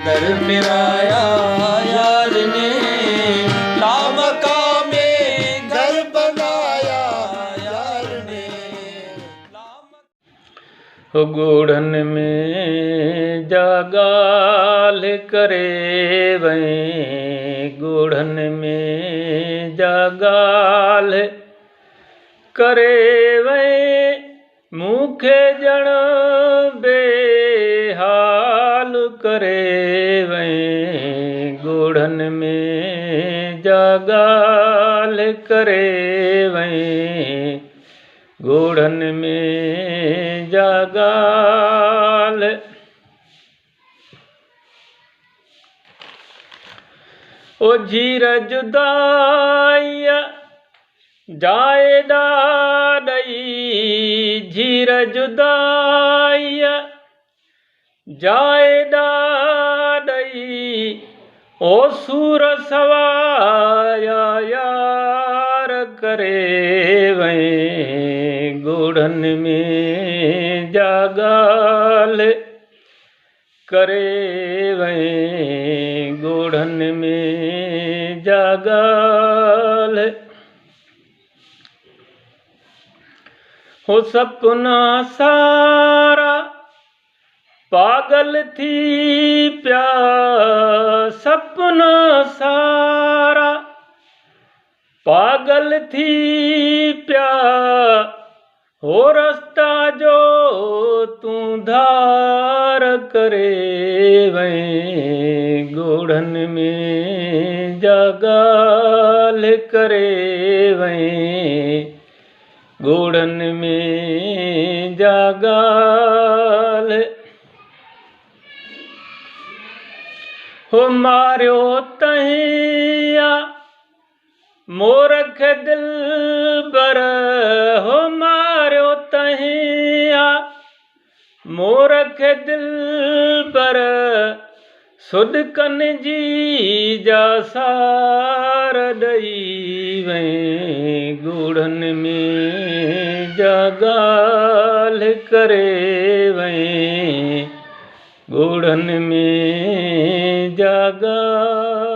दर फिराया यार ने, लामका में घर बनाया यार ने। गुड़न में जागाल करे वहीं, गुड़न में जागाल करे वहीं, मूखे जण बेहाल करे वहीं, गुड़न में जागाल करे वहीं, गुड़न में जागाल। ओ झीर जुदाईया जाए ॾाॾई, झीर जुदाईया जाए ॾाॾई, ओ सूर सवाया यार करे वहीं, गुड़न में जागाल करे वहीं, गुड़न में जागाल। हो सपना सारा पागल थी प्या, सपना सारा पागल थी प्या, हो रास्ता जो तू धार करे वहीं, गुड़न में जागाल करे वहीं, गुड़न में जागाल। हो मारियो तहिया मोरख दिल बर, हो मारियो तहिया मोरख दिल बर, सुदकन जी जा सार ॾई वहीं, गुड़न में जागाल करे वहीं, गुड़न में जागाल।